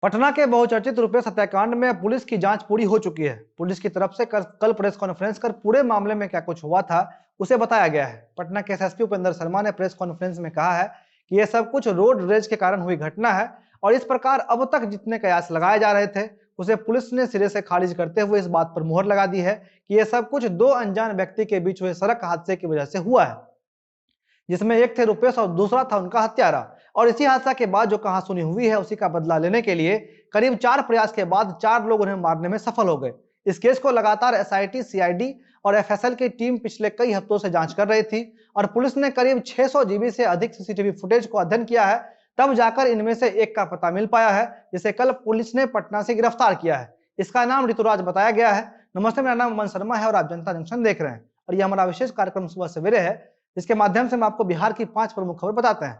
पटना के बहुचर्चित रुपये हत्याकांड में पुलिस की जांच पूरी हो चुकी है। पुलिस की तरफ से कल प्रेस कॉन्फ्रेंस कर पूरे मामले में क्या कुछ हुआ था उसे बताया गया है। पटना के एसएसपी उपेंद्र शर्मा ने प्रेस कॉन्फ्रेंस में कहा है कि यह सब कुछ रोड रेज के कारण हुई घटना है और इस प्रकार अब तक जितने कयास लगाए जा रहे थे उसे पुलिस ने सिरे से खारिज करते हुए इस बात पर मुहर लगा दी है कि यह सब कुछ दो अनजान व्यक्ति के बीच हुए सड़क हादसे की वजह से हुआ है, जिसमें एक थे रुपेश और दूसरा था उनका हत्यारा। और इसी हादसा के बाद जो कहासुनी हुई है उसी का बदला लेने के लिए करीब 4 प्रयास के बाद 4 लोग उन्हें मारने में सफल हो गए। इस केस को लगातार एसआईटी, सीआईडी और एफएसएल की टीम पिछले कई हफ्तों से जांच कर रही थी और पुलिस ने करीब 600 जीबी से अधिक सीसीटीवी फुटेज को अध्ययन किया है, तब जाकर इनमें से एक का पता मिल पाया है, जिसे कल पुलिस ने पटना से गिरफ्तार किया है। इसका नाम ऋतुराज बताया गया है। नमस्ते, मेरा नाम अमन शर्मा है और आप जनता जंक्शन देख रहे हैं और यह हमारा विशेष कार्यक्रम सुबह सवेरे है, जिसके माध्यम से हम आपको बिहार की 5 प्रमुख खबर बताते हैं।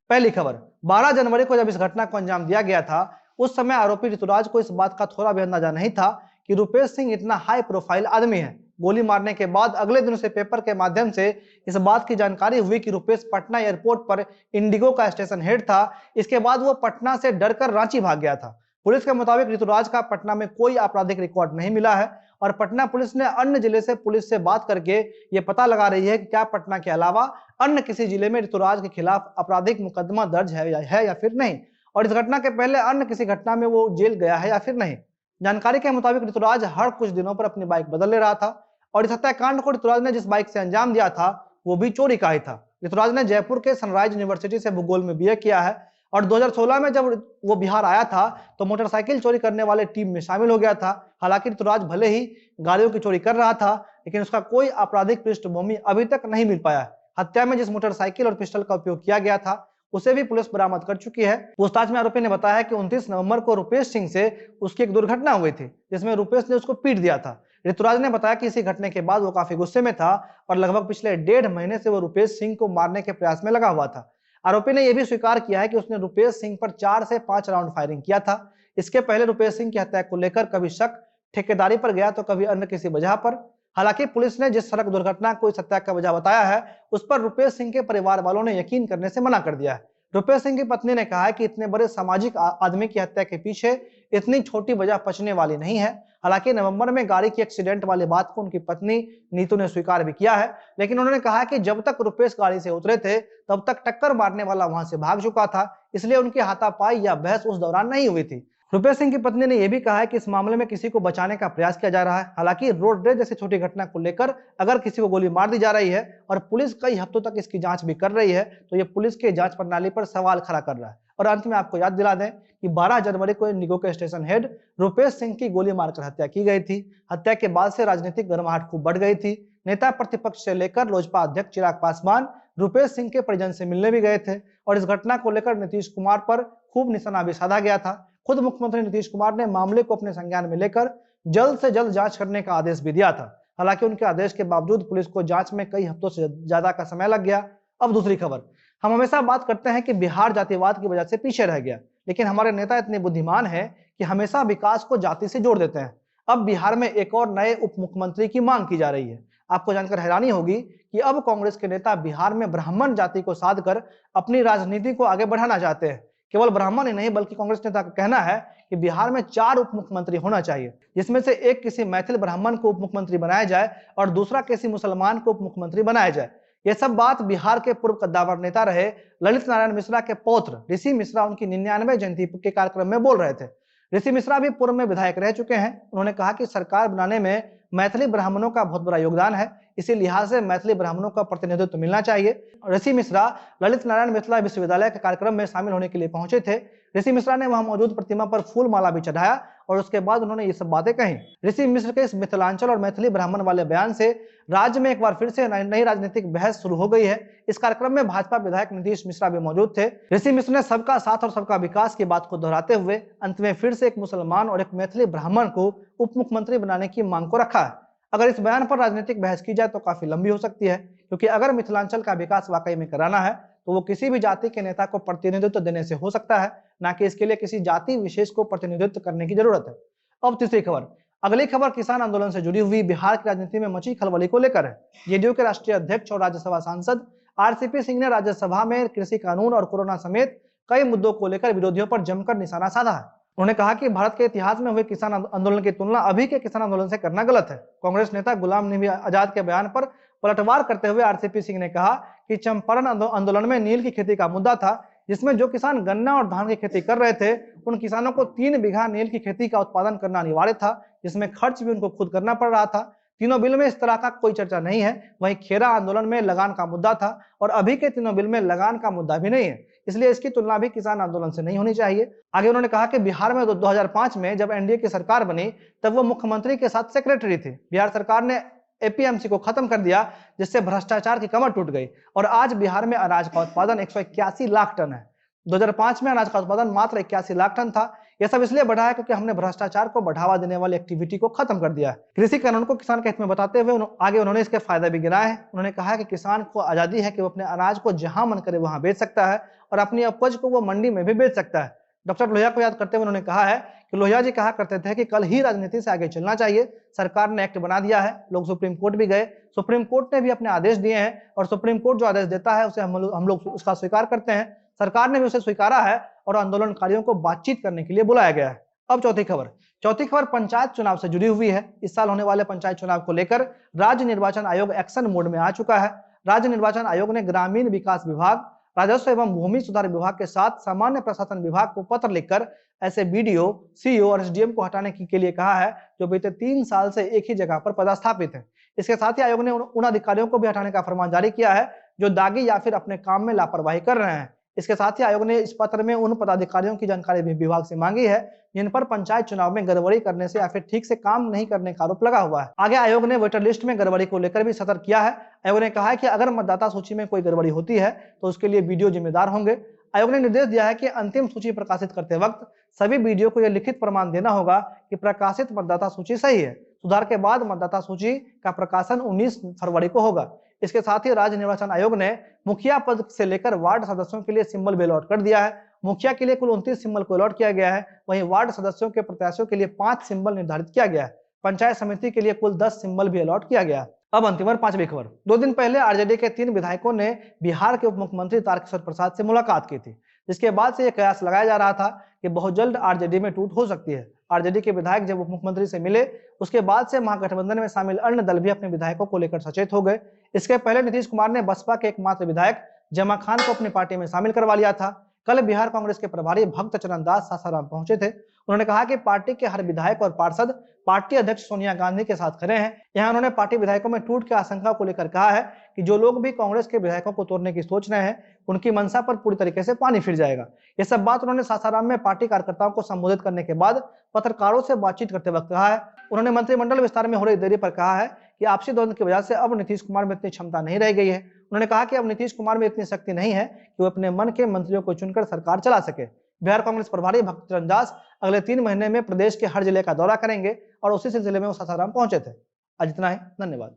पहली खबर, 12 जनवरी को जब इस घटना को अंजाम दिया गया था उस समय आरोपी ऋतुराज को इस बात का थोड़ा भी अंदाजा नहीं था कि रुपेश सिंह इतना हाई प्रोफाइल आदमी है। गोली मारने के बाद अगले दिन उसे पेपर के माध्यम से इस बात की जानकारी हुई कि रुपेश पटना एयरपोर्ट पर इंडिगो का स्टेशन हेड था। इसके बाद वो पटना से डरकर रांची भाग गया था। पुलिस के मुताबिक ऋतुराज का पटना में कोई आपराधिक रिकॉर्ड नहीं मिला है और पटना पुलिस ने अन्य जिले से पुलिस से बात करके ये पता लगा रही है कि क्या पटना के अलावा अन्य किसी जिले में ऋतुराज के खिलाफ आपराधिक मुकदमा दर्ज है या फिर नहीं, और इस घटना के पहले अन्य किसी घटना में वो जेल गया है या फिर नहीं। जानकारी के मुताबिक ऋतुराज हर कुछ दिनों पर अपनी बाइक बदल ले रहा था और इस हत्याकांड को ऋतुराज ने जिस बाइक से अंजाम दिया था वो भी चोरी का ही था। ऋतुराज ने जयपुर के सनराइज यूनिवर्सिटी से भूगोल में बीए किया है और 2016 में जब वो बिहार आया था तो मोटरसाइकिल चोरी करने वाले टीम में शामिल हो गया था। हालांकि ऋतुराज भले ही गाड़ियों की चोरी कर रहा था लेकिन उसका कोई आपराधिक पृष्ठभूमि अभी तक नहीं मिल पाया। हत्या में जिस मोटरसाइकिल और पिस्टल का उपयोग किया गया था उसे भी पुलिस बरामद कर चुकी है। पूछताछ में आरोपी ने बताया कि 29 नवंबर को रुपेश सिंह से उसकी एक दुर्घटना हुई थी जिसमें रुपेश ने उसको पीट दिया था। ऋतुराज ने बताया कि इसी घटने के बाद वो काफी गुस्से में था और लगभग पिछले 1.5 महीने से वो रुपेश सिंह को मारने के प्रयास में लगा हुआ था। आरोपी ने यह भी स्वीकार किया है कि उसने रुपेश सिंह पर 4 से 5 राउंड फायरिंग किया था। इसके पहले रुपेश सिंह की हत्या को लेकर कभी शक ठेकेदारी पर गया तो कभी अन्य किसी वजह पर। हालांकि पुलिस ने जिस सड़क दुर्घटना को इस हत्या का वजह बताया है उस पर रुपेश सिंह के परिवार वालों ने यकीन करने से मना कर दिया है। रुपेश सिंह की पत्नी ने कहा है कि इतने बड़े सामाजिक आदमी की हत्या के पीछे इतनी छोटी वजह पचने वाली नहीं है। हालांकि नवंबर में गाड़ी की एक्सीडेंट वाली बात को उनकी पत्नी नीतू ने स्वीकार भी किया है, लेकिन उन्होंने कहा कि जब तक रुपेश गाड़ी से उतरे थे तब तक टक्कर मारने वाला वहां से भाग चुका था, इसलिए उनकी हाथापाई या बहस उस दौरान नहीं हुई थी। रुपेश सिंह की पत्नी ने यह भी कहा है कि इस मामले में किसी को बचाने का प्रयास किया जा रहा है। हालांकि रोड रेज जैसी छोटी घटना को लेकर अगर किसी को गोली मार दी जा रही है और पुलिस कई हफ्तों तक इसकी जांच भी कर रही है तो ये पुलिस के जांच प्रणाली पर सवाल खड़ा कर रहा है। और अंत में आपको याद दिला दें कि 12 जनवरी को इंडिगो के स्टेशन हेड रुपेश सिंह की गोली मारकर हत्या की गई थी। हत्या के बाद से राजनीतिक गर्माहट खूब बढ़ गई थी। नेता प्रतिपक्ष से लेकर लोजपा अध्यक्ष चिराग पासवान रुपेश सिंह के परिजन से मिलने भी गए थे और इस घटना को लेकर नीतीश कुमार पर खूब निशाना भी साधा गया था। खुद मुख्यमंत्री नीतीश कुमार ने मामले को अपने संज्ञान में लेकर जल्द से जल्द जांच करने का आदेश भी दिया था। हालांकि उनके आदेश के बावजूद पुलिस को जांच में कई हफ्तों से ज्यादा का समय लग गया। अब दूसरी खबर, हम हमेशा बात करते हैं कि बिहार जातिवाद की वजह से पीछे रह गया, लेकिन हमारे नेता इतने बुद्धिमान हैं कि हमेशा विकास को जाति से जोड़ देते हैं। अब बिहार में एक और नए उप मुख्यमंत्री की मांग की जा रही है। आपको जानकर हैरानी होगी कि अब कांग्रेस के नेता बिहार में ब्राह्मण जाति को साध कर अपनी राजनीति को आगे बढ़ाना चाहते हैं। केवल ब्राह्मण ही नहीं बल्कि कांग्रेस नेता का कहना है कि बिहार में 4 उप मुख्यमंत्री होना चाहिए, जिसमें से एक किसी मैथिल ब्राह्मण को उप मुख्यमंत्री बनाया जाए और दूसरा किसी मुसलमान को उप मुख्यमंत्री बनाया जाए। यह सब बात बिहार के पूर्व कद्दावर नेता रहे ललित नारायण मिश्रा के पौत्र ऋषि मिश्रा उनकी 99वीं जयंती के कार्यक्रम में बोल रहे थे। ऋषि मिश्रा भी पूर्व में विधायक रह चुके हैं। उन्होंने कहा कि सरकार बनाने में मैथिली ब्राह्मणों का बहुत बड़ा योगदान है, इसी लिहाज से मैथिली ब्राह्मणों का प्रतिनिधित्व मिलना चाहिए। ऋषि मिश्रा ललित नारायण मिथिला विश्वविद्यालय के कार्यक्रम में शामिल होने के लिए पहुंचे थे। ऋषि मिश्रा ने वहां मौजूद प्रतिमा पर फूल माला भी चढ़ाया और उसके बाद उन्होंने ये सब बातें कही। ऋषि मिश्र के इस मिथिलांचल और मैथिली ब्राह्मण वाले बयान से राज्य में एक बार फिर से नई राजनीतिक बहस शुरू हो गई है। इस कार्यक्रम में भाजपा विधायक नीतीश मिश्रा भी मौजूद थे। ऋषि मिश्र ने सबका साथ और सबका विकास की बात को दोहराते हुए अंत में फिर से एक मुसलमान और एक मैथिली ब्राह्मण को उप मुख्यमंत्री बनाने की मांग को रखा है। अगर इस बयान पर राजनीतिक बहस की जाए तो काफी लंबी हो सकती है, क्योंकि अगर मिथिलांचल का विकास वाकई में कराना है तो वो किसी भी जाति के नेता को प्रतिनिधित्व देने से हो सकता है, ना कि इसके लिए किसी जाति विशेष को प्रतिनिधित्व करने की जरूरत है। अब तीसरी खबर, अगली खबर किसान आंदोलन से जुड़ी हुई बिहार की राजनीति में मची खलबली को लेकर है। जेडीयू के राष्ट्रीय अध्यक्ष और राज्यसभा सांसद आरसीपी सिंह ने राज्यसभा में कृषि कानून और कोरोना समेत कई मुद्दों को लेकर विरोधियों पर जमकर निशाना साधा है। उन्होंने कहा कि भारत के इतिहास में हुए किसान आंदोलन की तुलना अभी के किसान आंदोलन से करना गलत है। कांग्रेस नेता गुलाम नबी आजाद के बयान पर पलटवार करते हुए आरसीपी सिंह ने कहा कि चंपारण आंदोलन में नील की खेती का मुद्दा था, जिसमें जो किसान गन्ना और धान की खेती कर रहे थे उन किसानों को 3 बीघा नील की खेती का उत्पादन करना अनिवार्य था, जिसमें खर्च भी उनको खुद करना पड़ रहा था। तीनों बिल में इस तरह का कोई चर्चा नहीं है। वहीं खेरा आंदोलन में लगान का मुद्दा था और अभी के तीनों बिल में लगान का मुद्दा भी नहीं है, इसलिए इसकी तुलना भी किसान आंदोलन से नहीं होनी चाहिए। आगे उन्होंने कहा कि बिहार में 2005 में जब एनडीए की सरकार बनी तब वो मुख्यमंत्री के साथ सेक्रेटरी थे। बिहार सरकार ने एपीएमसी को खत्म कर दिया, जिससे भ्रष्टाचार की कमर टूट गई और आज बिहार में अनाज का उत्पादन 181 लाख टन है। 2005 में अनाज का उत्पादन मात्र 81 लाख टन था। यह सब इसलिए बढ़ा है क्योंकि हमने भ्रष्टाचार को बढ़ावा देने वाली एक्टिविटी को खत्म कर दिया है। कृषि कानून को किसान के हित में बताते हुए आगे उन्होंने इसके फायदे भी गिनाए हैं। उन्होंने कहा कि किसान को आजादी है कि वो अपने अनाज को जहां मन करे वहां बेच सकता है और अपनी उपज को वो मंडी में भी बेच सकता है। डॉक्टर लोहिया को याद करते हुए उन्होंने कहा है कि लोहिया जी कहा करते थे कि कल ही राजनीति से आगे चलना चाहिए। सरकार ने एक्ट बना दिया है, लोग सुप्रीम कोर्ट भी गए, सुप्रीम कोर्ट ने भी अपने आदेश दिए हैं और सुप्रीम कोर्ट जो आदेश देता है उसे हम लोग उसका स्वीकार करते हैं। सरकार ने भी उसे स्वीकारा है और आंदोलनकारियों को बातचीत करने के लिए बुलाया गया है। अब चौथी खबर पंचायत चुनाव से जुड़ी हुई है। इस साल होने वाले पंचायत चुनाव को लेकर राज्य निर्वाचन आयोग एक्शन मोड में आ चुका है। राज्य निर्वाचन आयोग ने ग्रामीण विकास विभाग, राजस्व एवं भूमि सुधार विभाग के साथ सामान्य प्रशासन विभाग को पत्र लिखकर ऐसे बीडीओ, सीईओ और एसडीएम को हटाने के लिए कहा है जो बीते 3 साल से एक ही जगह पर पदस्थापित है। इसके साथ ही आयोग ने उन अधिकारियों को भी हटाने का फरमान जारी किया है जो दागी या फिर अपने काम में लापरवाही कर रहे हैं। इसके साथ ही आयोग ने इस पत्र में उन पदाधिकारियों की जानकारी भी विभाग से मांगी है जिन पर पंचायत चुनाव में गड़बड़ी करने से या फिर ठीक से काम नहीं करने का आरोप लगा हुआ है। आगे आयोग ने वोटर लिस्ट में गड़बड़ी को लेकर भी सतर्क किया है। आयोग ने कहा है कि अगर मतदाता सूची में कोई गड़बड़ी होती है तो उसके लिए बीडीओ जिम्मेदार होंगे। आयोग ने निर्देश दिया है कि अंतिम सूची प्रकाशित करते वक्त सभी बीडीओ को यह लिखित प्रमाण देना होगा कि प्रकाशित मतदाता सूची सही है। सुधार के बाद मतदाता सूची का प्रकाशन 19 फरवरी को होगा। इसके साथ ही राज्य निर्वाचन आयोग ने मुखिया पद से लेकर वार्ड सदस्यों के लिए सिंबल भी अलॉट कर दिया है। मुखिया के लिए कुल 29 सिंबल को अलॉट किया गया है। वहीं वार्ड सदस्यों के प्रत्याशियों के लिए 5 सिंबल निर्धारित किया गया है। पंचायत समिति के लिए कुल 10 सिंबल भी अलॉट किया गया है। अब अंतिम और 5वीं खबर। 2 दिन पहले आरजेडी के 3 विधायकों ने बिहार के उप मुख्यमंत्री तारकिशोर प्रसाद से मुलाकात की थी, जिसके बाद से यह कयास लगाया जा रहा था कि बहुत जल्द आरजेडी में टूट हो सकती है। आरजेडी के विधायक जब उप मुख्यमंत्री से मिले उसके बाद से महागठबंधन में शामिल अन्य दल भी अपने विधायकों को लेकर सचेत हो गए। इसके पहले नीतीश कुमार ने बसपा के एकमात्र विधायक जमा खान को अपनी पार्टी में शामिल करवा लिया था। कल बिहार कांग्रेस के प्रभारी भक्त चरण दास सासाराम पहुंचे थे। उन्होंने कहा कि पार्टी के हर विधायक और पार्षद पार्टी अध्यक्ष सोनिया गांधी के साथ खड़े हैं। यहाँ उन्होंने पार्टी विधायकों में टूट की आशंका को लेकर कहा है कि जो लोग भी कांग्रेस के विधायकों को तोड़ने की सोच रहे हैं उनकी मंशा पर पूरी तरीके से पानी फिर जाएगा। ये सब बात उन्होंने सासाराम में पार्टी कार्यकर्ताओं को संबोधित करने के बाद पत्रकारों से बातचीत करते वक्त कहा है। उन्होंने मंत्रिमंडल विस्तार में हो रही देरी पर कहा है कि आपसी द्वंद्व की वजह से अब नीतीश कुमार में इतनी क्षमता नहीं रह गई है। उन्होंने कहा कि अब नीतीश कुमार में इतनी शक्ति नहीं है कि वो अपने मन के मंत्रियों को चुनकर सरकार चला सके। बिहार कांग्रेस प्रभारी भक्त चरण दास अगले 3 महीने में प्रदेश के हर जिले का दौरा करेंगे और उसी सिलसिले में वो सासाराम पहुंचे थे। आज इतना ही, धन्यवाद।